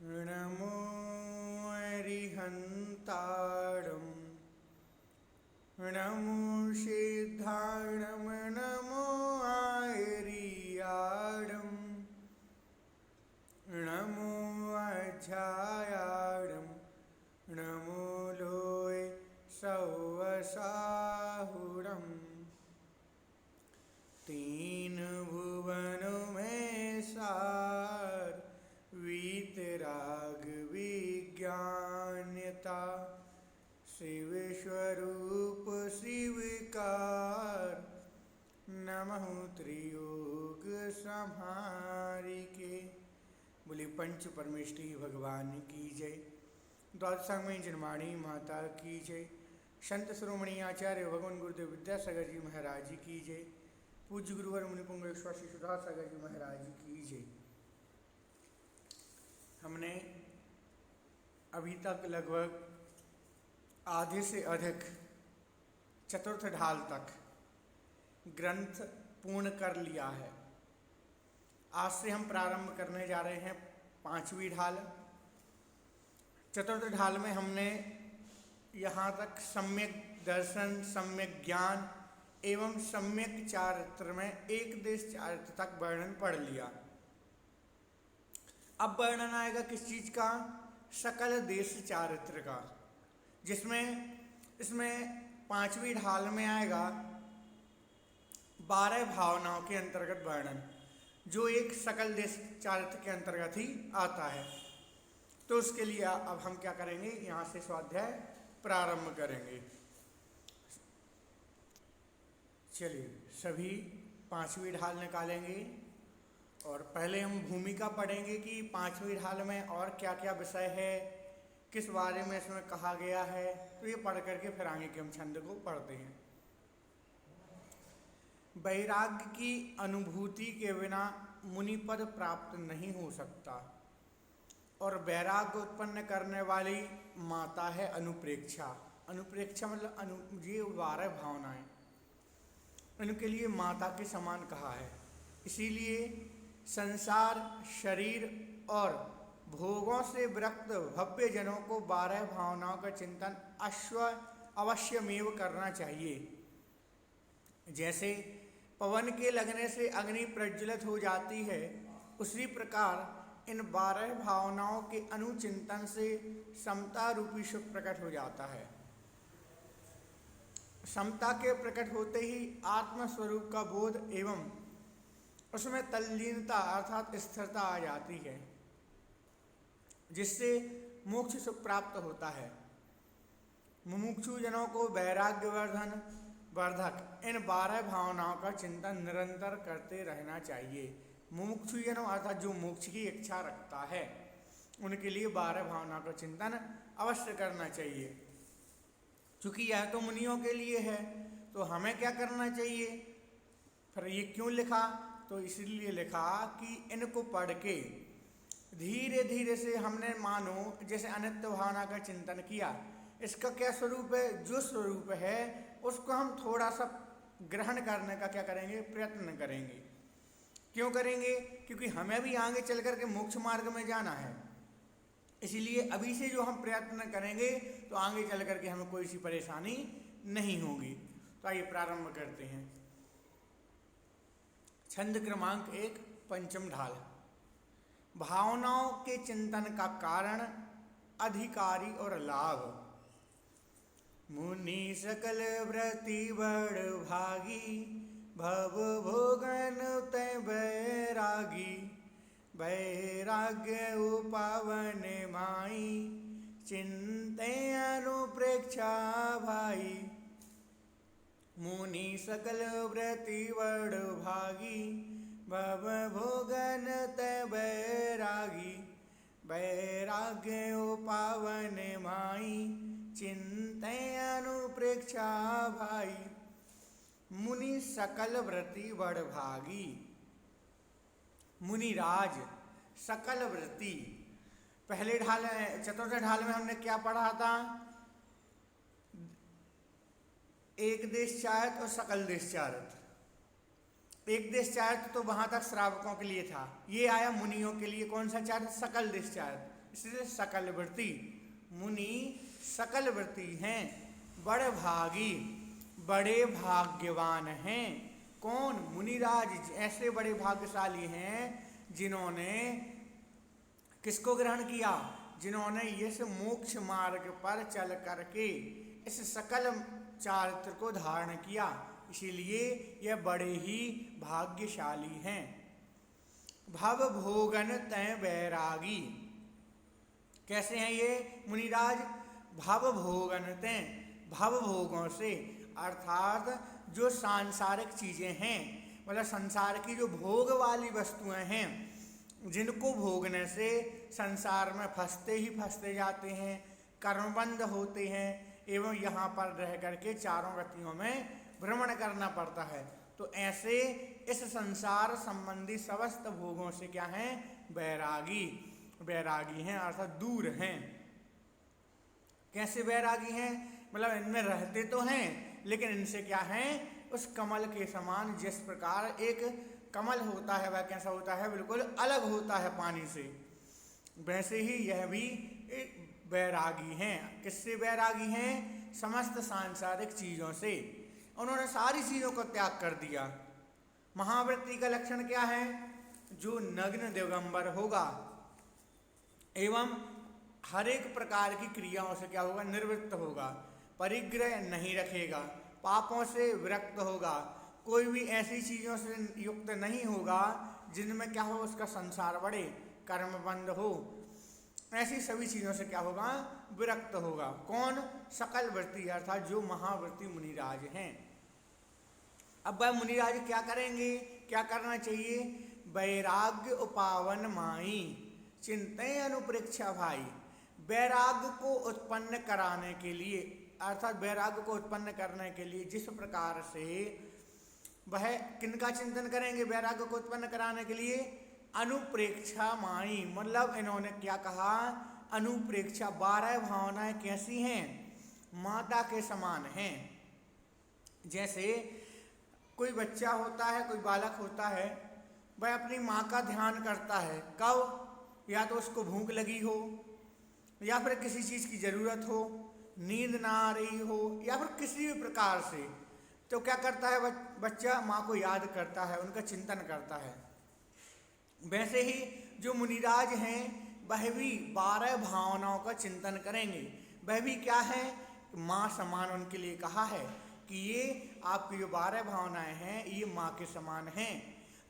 नमो अरिहन्ताणं नमो सिद्धाणं नमो आयर्याणं नमो अध्यायाणं नमो लोय सौवसाहुरम् तीन भुवनों में सार वीतराग विज्ञानता शिव स्वरूप शिवकार नमः त्रियोग संहारिके। बोले पंच परमेष्ठी भगवान की जय। द्वादशांग में जन्माणी माता की जय। संत शिरोमणि आचार्य भगवान गुरुदेव विद्यासागर जी महाराज जी की जय। पूज्य गुरुवर मुनिपुंग विश्वासी सुधा सागर जी महाराज जी की जय। हमने अभी तक लगभग आधे से अधिक चतुर्थ ढाल तक ग्रंथ पूर्ण कर लिया है। आज से हम प्रारंभ करने जा रहे हैं पांचवी ढाल। चतुर्थ ढाल में हमने यहाँ तक सम्यक दर्शन, सम्यक ज्ञान एवं सम्यक चारित्र में एक देश चारित्र तक वर्णन पढ़ लिया। अब वर्णन आएगा किस चीज का? सकल देश चारित्र का, जिसमें इसमें पांचवी ढाल में आएगा 12 भावनाओं के अंतर्गत वर्णन, जो एक सकल देश चारित्र के अंतर्गत ही आता है। तो उसके लिए अब हम क्या करेंगे, यहाँ से स्वाध्याय प्रारंभ करेंगे। चलिए सभी पांचवी ढाल निकालेंगे और पहले हम भूमिका पढ़ेंगे कि पांचवी ढाल में और क्या क्या विषय है, किस बारे में इसमें कहा गया है। तो ये पढ़ करके फिर आगे के हम छंद को पढ़ते हैं। वैराग्य की अनुभूति के बिना मुनि पद प्राप्त नहीं हो सकता और वैराग्य उत्पन्न करने वाली माता है अनुप्रेक्षा। अनुप्रेक्षा मतलब ये 12 भावनाएं, उनके लिए माता के समान कहा है। इसीलिए संसार, शरीर और भोगों से विरक्त भव्य जनों को 12 भावनाओं का चिंतन अवश्यमेव करना चाहिए। जैसे पवन के लगने से अग्नि प्रज्वलित हो जाती है, उसी प्रकार इन 12 भावनाओं के अनुचिंतन से समता रूपी सुख प्रकट हो जाता है। समता के प्रकट होते ही आत्मस्वरूप का बोध एवं उसमें तल्लीनता अर्थात स्थिरता आ जाती है, जिससे मोक्ष सुख प्राप्त होता है। मुमुक्षु जनों को वैराग्य वर्धक इन 12 भावनाओं का चिंतन निरंतर करते रहना चाहिए। मुमुक्षु जनों अर्थात जो मोक्ष की इच्छा रखता है, उनके लिए 12 भावनाओं का चिंतन अवश्य करना चाहिए। क्योंकि यह तो मुनियों के लिए है, तो हमें क्या करना चाहिए? फिर ये क्यों लिखा? तो इसलिए लिखा कि इनको पढ़ के धीरे धीरे से हमने मानो जैसे अनित्य भावना का चिंतन किया, इसका क्या स्वरूप है, जो स्वरूप है उसको हम थोड़ा सा ग्रहण करने का क्या करेंगे, प्रयत्न करेंगे। क्यों करेंगे? क्योंकि हमें भी आगे चल करके मोक्ष मार्ग में जाना है। इसीलिए अभी से जो हम प्रयत्न करेंगे तो आगे चल करके हमें कोई सी परेशानी नहीं होगी। तो आइए प्रारंभ करते हैं। छंद क्रमांक 1, पंचम ढाल। भावनाओं के चिंतन का कारण, अधिकारी और लाभ। मुनि सकल व्रति बड़ भागी, भव भोगन तय बैरागी। वैराग्य उपावन माई, चिंते अनुप्रेक्षा भाई। मुनि सकल व्रति बड़ भागी, भव भोगन तय बैरागी। वैराग्य उपावन माई, चिंते अनुप्रेक्षा भाई। मुनि सकल व्रति बड़ भागी। मुनिराज सकल व्रति। पहले ढाल चतुर्थ ढाल में हमने क्या पढ़ा था? एक देश चारित और सकल देश चारित। एक देश चारित्र तो वहां तक श्रावकों के लिए था, ये आया मुनियों के लिए। कौन सा चारित्र? सकल देश चारित्र। इसलिए सकल वृत्ति, मुनि सकल वृत्ति हैं, बड़े भागी, बड़े भाग्यवान हैं। कौन? मुनिराज ऐसे बड़े भाग्यशाली हैं जिन्होंने किसको ग्रहण किया? जिन्होंने इस मोक्ष मार्ग पर चल करके इस सकल चारित्र को धारण किया, इसीलिए यह बड़े ही भाग्यशाली हैं। भव भोगन तय बैरागी, कैसे हैं ये मुनिराज? भव भोगन तय, भव भोगों से, अर्थात जो सांसारिक चीजें हैं, मतलब संसार की जो भोग वाली वस्तुएं हैं, जिनको भोगने से संसार में फंसते ही फंसते जाते हैं, कर्मबंध होते हैं एवं यहाँ पर रह करके चारों गतियों में भ्रमण करना पड़ता है। तो ऐसे इस संसार संबंधी समस्त भोगों से क्या हैं? बैरागी, बैरागी हैं अर्थात दूर हैं। कैसे बैरागी हैं? मतलब इनमें रहते तो हैं लेकिन इनसे क्या हैं? उस कमल के समान, जिस प्रकार एक कमल होता है वह कैसा होता है? बिल्कुल अलग होता है पानी से, वैसे ही यह भी बैरागी हैं। किससे बैरागी हैं? समस्त सांसारिक चीजों से। उन्होंने सारी चीजों को त्याग कर दिया। महावृत्ति का लक्षण क्या है? जो नग्न दिगंबर होगा एवं हर एक प्रकार की क्रियाओं से क्या होगा? निवृत्त होगा, परिग्रह नहीं रखेगा, पापों से विरक्त होगा, कोई भी ऐसी चीजों से युक्त नहीं होगा जिनमें क्या हो? उसका संसार बढ़े, कर्मबंध हो, ऐसी सभी चीजों से क्या होगा? विरक्त होगा। कौन? सकल वृत्ति अर्थात जो महावृत्ति मुनिराज हैं। अब वह मुनिराज क्या करेंगे? क्या करना चाहिए? वैराग्य उपावन माई चिंतय अनुप्रेक्षा भाई। वैराग्य को उत्पन्न कराने के लिए, अर्थात वैराग्य को उत्पन्न करने के लिए जिस प्रकार से वह किनका चिंतन करेंगे? वैराग्य को उत्पन्न कराने के लिए अनुप्रेक्षा माई, मतलब इन्होंने क्या कहा? अनुप्रेक्षा। 12 भावनाएं कैसी हैं? माता के समान हैं। जैसे कोई बच्चा होता है, कोई बालक होता है, वह अपनी माँ का ध्यान करता है। कब? या तो उसको भूख लगी हो, या फिर किसी चीज की जरूरत हो, नींद ना आ रही हो, या फिर किसी भी प्रकार से, तो क्या करता है बच्चा? माँ को याद करता है, उनका चिंतन करता है। वैसे ही जो मुनिराज हैं वह भी 12 भावनाओं का चिंतन करेंगे। वह भी क्या है? माँ समान उनके लिए कहा है कि ये आपकी जो 12 भावनाएं हैं ये माँ के समान हैं,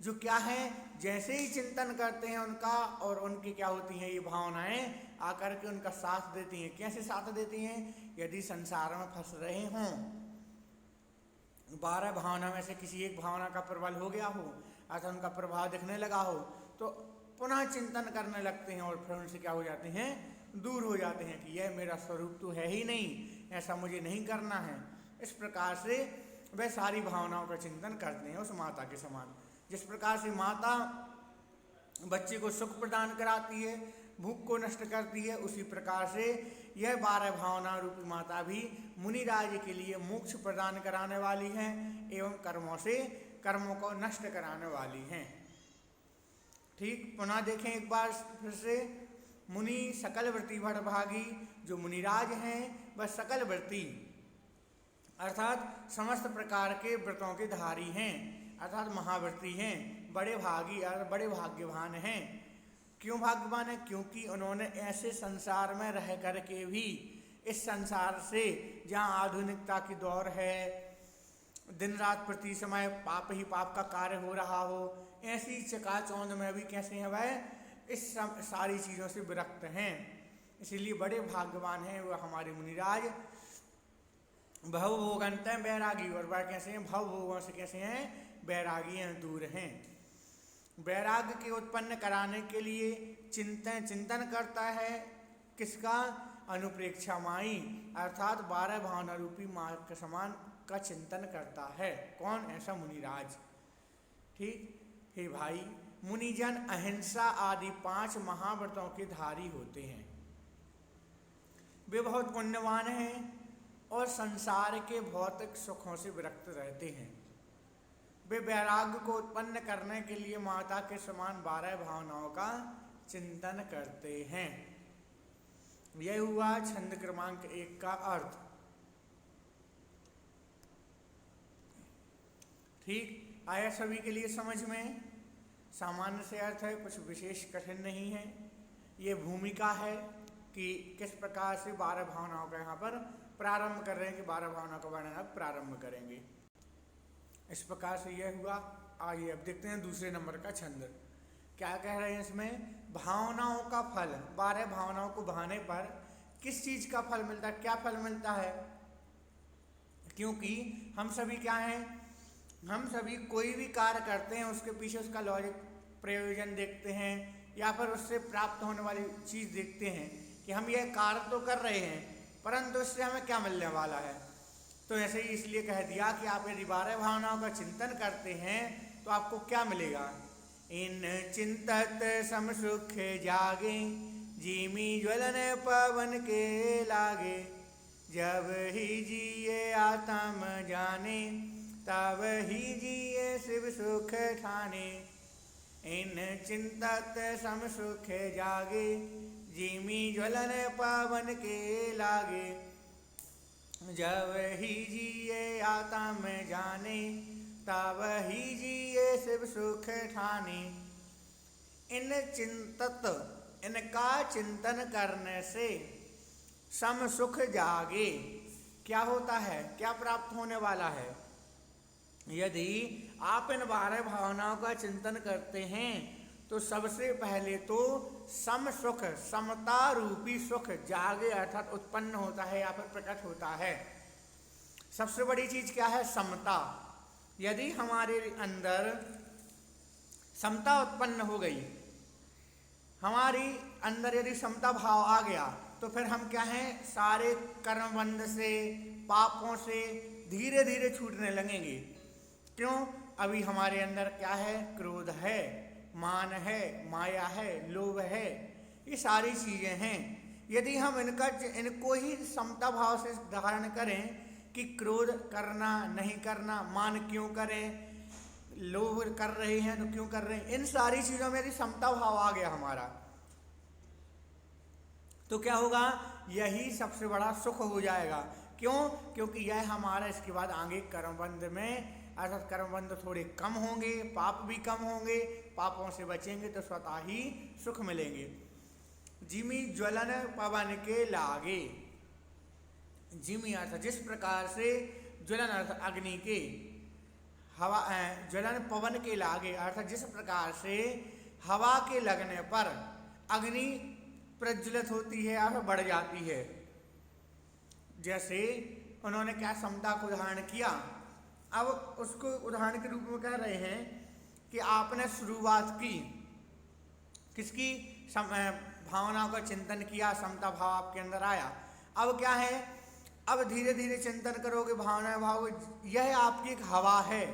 जो क्या हैं? जैसे ही चिंतन करते हैं उनका, और उनकी क्या होती हैं? ये भावनाएं आकर के उनका साथ देती हैं। कैसे साथ देती हैं? यदि संसार में फंस रहे हों, 12 भावना में से किसी एक भावना का प्रबल हो गया हो, अर्थात उनका प्रभाव दिखने लगा हो, तो पुनः चिंतन करने लगते हैं और फिर उनसे क्या हो जाते हैं? दूर हो जाते हैं कि यह मेरा स्वरूप तो है ही नहीं, ऐसा मुझे नहीं करना है। इस प्रकार से वह सारी भावनाओं का चिंतन करते हैं उस माता के समान। जिस प्रकार से माता बच्चे को सुख प्रदान कराती है, भूख को नष्ट करती है, उसी प्रकार से यह 12 भावना रूपी माता भी मुनिराज के लिए मोक्ष प्रदान कराने वाली हैं एवं कर्मों को नष्ट कराने वाली हैं। ठीक, पुनः देखें एक बार फिर से। मुनि सकल वृत्ति भागी, जो मुनिराज हैं वह सकल वृत्ति अर्थात समस्त प्रकार के व्रतों के धारी हैं, अर्थात महावृत्ति हैं, बड़े भागी और बड़े भाग्यवान हैं। क्यों भाग्यवान है? क्योंकि उन्होंने ऐसे संसार में रह करके भी, इस संसार से जहाँ आधुनिकता की दौर है, दिन रात प्रति समय पाप ही पाप का कार्य हो रहा हो, ऐसी चकाचौंध में भी कैसे हैं? वह इस सारी चीज़ों से विरक्त हैं, इसीलिए बड़े भाग्यवान हैं वह हमारे मुनिराज। भव भोगंत बैरागी, और वह कैसे हैं? भव भोगों से कैसे हैं? बैरागी हैं, दूर हैं। वैराग्य के उत्पन्न कराने के लिए चिंतन करता है किसका? अनुप्रेक्षा माई, अर्थात 12 भावना रूपी माँ के समान का चिंतन करता है। कौन? ऐसा मुनिराज। ठीक, हे भाई, मुनिजन अहिंसा आदि 5 महाव्रतों के धारी होते हैं। वे बहुत पुण्यवान हैं और संसार के भौतिक सुखों से विरक्त रहते हैं। वे वैराग्य को उत्पन्न करने के लिए माता के समान 12 भावनाओं का चिंतन करते हैं। यह हुआ छंद क्रमांक 1 का अर्थ। ठीक, आया सभी के लिए समझ में? सामान्य से अर्थ है, कुछ विशेष कठिन नहीं है। ये भूमिका है कि किस प्रकार से 12 भावनाओं का यहाँ पर प्रारंभ कर रहे हैं, कि 12 भावनाओं का वर्णन अब प्रारंभ करेंगे। इस प्रकार से यह हुआ। आइए अब देखते हैं दूसरे नंबर का छंद। क्या कह रहे हैं इसमें? भावनाओं का फल। 12 भावनाओं को भाने पर किस चीज का फल मिलता है? क्या फल मिलता है? क्योंकि हम सभी क्या हैं, हम सभी कोई भी कार्य करते हैं उसके पीछे उसका लॉजिक प्रयोजन देखते हैं, या फिर उससे प्राप्त होने वाली चीज देखते हैं कि हम यह कार्य तो कर रहे हैं परंतु इससे हमें क्या मिलने वाला है। तो ऐसे ही इसलिए कह दिया कि आप यदि 12 भावनाओं का चिंतन करते हैं तो आपको क्या मिलेगा? इन चिंतत सम सुख जागे, जीमी ज्वलन पवन के लागे, जब ही जिए आत्म जाने, तब ही जिए शिव सुख ठाने। इन चिंतत सम सुख जागे, जीमी ज्वलन पवन के लागे, जब ही जिए आत्म जाने, तब ही जिए शिव सुख ठाने। इन चिंतत, इनका चिंतन करने से सम सुख जागे, क्या होता है, क्या प्राप्त होने वाला है? यदि आप इन 12 भावनाओं का चिंतन करते हैं तो सबसे पहले तो सम सुख, समता रूपी सुख जागे अर्थात उत्पन्न होता है या फिर प्रकट होता है। सबसे बड़ी चीज क्या है? समता। यदि हमारे अंदर समता उत्पन्न हो गई, हमारी अंदर यदि समता भाव आ गया तो फिर हम क्या हैं, सारे कर्मबंध से, पापों से धीरे धीरे छूटने लगेंगे। क्यों? अभी हमारे अंदर क्या है? क्रोध है, मान है, माया है, लोभ है, ये सारी चीजें हैं। यदि हम इनको ही समता भाव से धारण करें कि क्रोध करना नहीं करना, मान क्यों करें, लोभ कर रहे हैं तो क्यों कर रहे हैं, इन सारी चीजों में यदि समता भाव आ गया हमारा तो क्या होगा? यही सबसे बड़ा सुख हो जाएगा। क्यों? क्योंकि यह हमारा इसके बाद आगे कर्मबंध में अर्थात कर्मबंध थोड़े कम होंगे, पाप भी कम होंगे, पापों से बचेंगे तो स्वतः ही सुख मिलेंगे। जिमी ज्वलन पवन के लागे, जिमी अर्थात जिस प्रकार से, ज्वलन अर्थात अग्नि के, हवा ज्वलन पवन के लागे अर्थात जिस प्रकार से हवा के लगने पर अग्नि प्रज्वलित होती है और बढ़ जाती है। जैसे उन्होंने क्या समता को उदाहरण किया, अब उसको उदाहरण के रूप में कह रहे हैं कि आपने शुरुआत की किसकी? भावनाओं का चिंतन किया, समता भाव आपके अंदर आया। अब क्या है? अब धीरे धीरे चिंतन करोगे भावना भाव, यह आपकी एक हवा है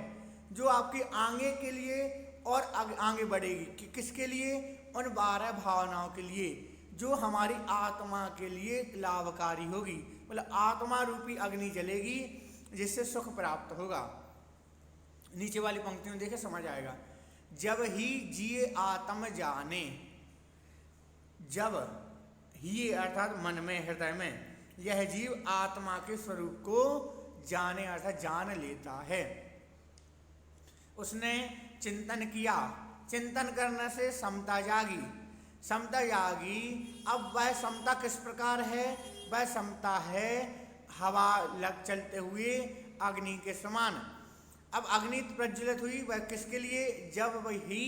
जो आपकी आगे के लिए और आगे बढ़ेगी। कि किसके लिए? उन 12 भावनाओं के लिए जो हमारी आत्मा के लिए लाभकारी होगी। मतलब आत्मा रूपी अग्नि जलेगी जिससे सुख प्राप्त होगा। नीचे वाली पंक्ति में देखे समझ आएगा। जब ही जिए आत्म जाने, जब ही अर्थात मन में, हृदय में, यह जीव आत्मा के स्वरूप को जाने अर्थात जान लेता है। उसने चिंतन किया, चिंतन करने से समता जागी, समता जागी। अब वह समता किस प्रकार है? वह समता है हवा लग चलते हुए अग्नि के समान। अब अग्नि प्रज्वलित हुई, वह किसके लिए? जब वही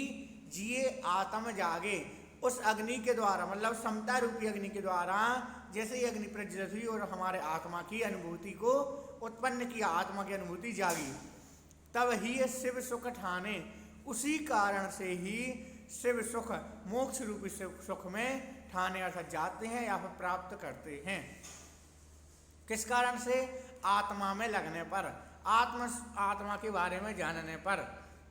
जिए आत्म जागे, उस अग्नि के द्वारा, मतलब समता रूपी अग्नि के द्वारा जैसे ही अग्नि प्रज्वलित हुई और हमारे आत्मा की अनुभूति को उत्पन्न किया, आत्मा की अनुभूति जागी, तब ही शिव सुख ठाने, उसी कारण से ही शिव सुख, मोक्ष रूपी सुख में ठाने अर्थात जाते हैं या फिर प्राप्त करते हैं। किस कारण से? आत्मा में लगने पर, आत्मा के बारे में जानने पर,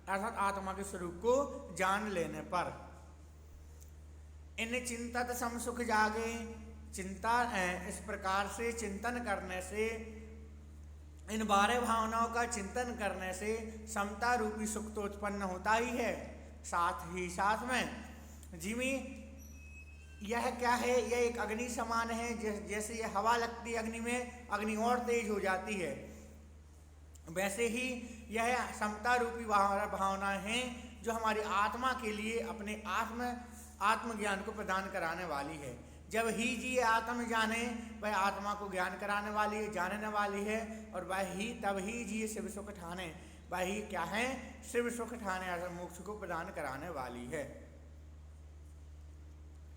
अर्थात आत्मा के स्वरूप को जान लेने पर। इन चिंतत सम सुख जागे, चिंता इस प्रकार से चिंतन करने से, इन 12 भावनाओं का चिंतन करने से समता रूपी सुख तो उत्पन्न होता ही है, साथ ही साथ में जिमी यह क्या है, यह एक अग्नि समान है। जैसे यह हवा लगती है अग्नि में, अग्नि और तेज हो जाती है, वैसे ही यह समता रूपी भावना है जो हमारी आत्मा के लिए अपने आत्मज्ञान को प्रदान कराने वाली है। जब ही जी आत्म जाने, वह आत्मा को ज्ञान कराने वाली है, जानने वाली है, और वह ही तब ही जी शिव सुख ठाने, वह ही क्या है, शिव सुख ठाने अर्थात मोक्ष को प्रदान कराने वाली है।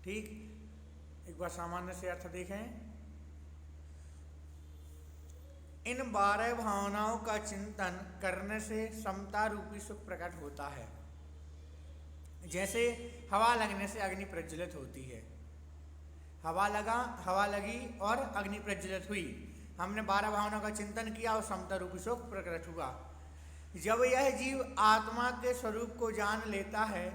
ठीक, एक बार सामान्य से अर्थ देखें। इन 12 भावनाओं का चिंतन करने से समता रूपी सुख प्रकट होता है। जैसे हवा लगने से अग्नि प्रज्वलित होती है, हवा लगी और अग्नि प्रज्वलित हुई, हमने 12 भावनाओं का चिंतन किया और समता रूपी सुख प्रकट हुआ। जब यह जीव आत्मा के स्वरूप को जान लेता है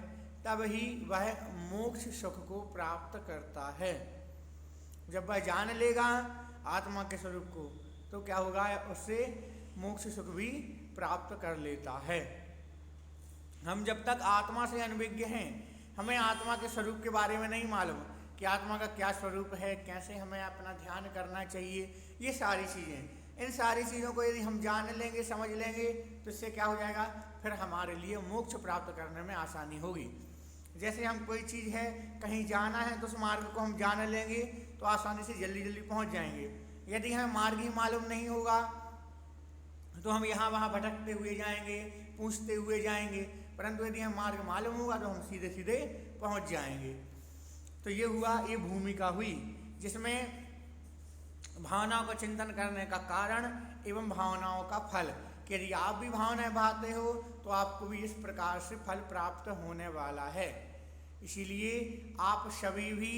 तब ही वह मोक्ष सुख को प्राप्त करता है। जब वह जान लेगा आत्मा के स्वरूप को तो क्या होगा, उससे मोक्ष सुख भी प्राप्त कर लेता है। हम जब तक आत्मा से अनभिज्ञ हैं, हमें आत्मा के स्वरूप के बारे में नहीं मालूम कि आत्मा का क्या स्वरूप है, कैसे हमें अपना ध्यान करना चाहिए, ये सारी चीज़ें, इन सारी चीज़ों को यदि हम जान लेंगे, समझ लेंगे, तो इससे क्या हो जाएगा, फिर हमारे लिए मोक्ष प्राप्त करने में आसानी होगी। जैसे हम कोई चीज़ है, कहीं जाना है, तो उस मार्ग को हम जान लेंगे तो आसानी से जल्दी जल्दी पहुंच जाएंगे। यदि हमें मार्ग ही मालूम नहीं होगा तो हम यहाँ वहाँ भटकते हुए जाएंगे, पूछते हुए जाएंगे, परंतु यदि हमें मार्ग मालूम होगा तो हम सीधे सीधे पहुँच जाएंगे। तो ये हुआ, ये भूमिका हुई जिसमें भावनाओं का चिंतन करने का कारण एवं भावनाओं का फल, कि यदि आप भी भावनाएं भाते हो तो आपको भी इस प्रकार से फल प्राप्त होने वाला है। इसीलिए आप सभी भी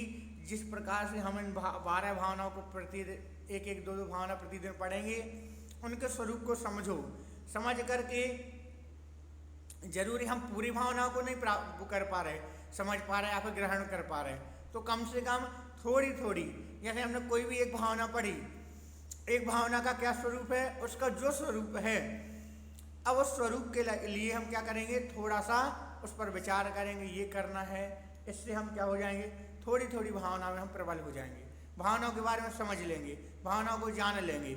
जिस प्रकार से हम इन 12 भावनाओं को प्रतिदिन एक एक दो भावना प्रतिदिन पढ़ेंगे, उनके स्वरूप को समझो, समझ करके जरूरी हम पूरी भावनाओं को नहीं कर पा रहे, समझ पा रहे या फिर ग्रहण कर पा रहे, तो कम से कम थोड़ी थोड़ी, जैसे हमने कोई भी एक भावना पढ़ी, एक भावना का क्या स्वरूप है, उसका जो स्वरूप है, अब उस स्वरूप के लिए हम क्या करेंगे, थोड़ा सा उस पर विचार करेंगे, ये करना है, इससे हम क्या हो जाएंगे, थोड़ी थोड़ी भावना में हम प्रबल हो जाएंगे, भावनाओं के बारे में समझ लेंगे, भावनाओं को जान लेंगे,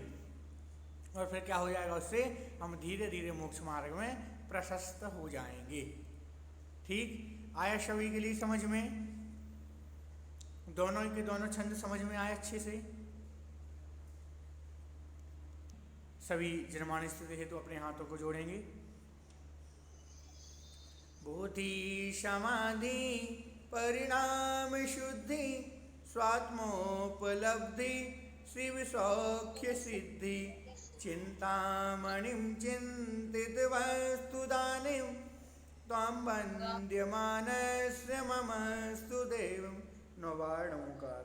और फिर क्या हो जाएगा, उससे हम धीरे धीरे मोक्ष मार्ग में प्रशस्त हो जाएंगे। ठीक, आया सभी के लिए समझ में, दोनों के दोनों छंद समझ में आए अच्छे से। सभी जनमानस स्थिति हेतु अपने हाथों को जोड़ेंगे। बोधि समाधि परिणाम शुद्धि स्वात्मोपलब्धि शिव सौख्य सिद्धि चिंतामणिं चिंतित वस्तुदानीं त्वां वन्द्यमानस्य मम स्तुदेवं नवार्णमुकार।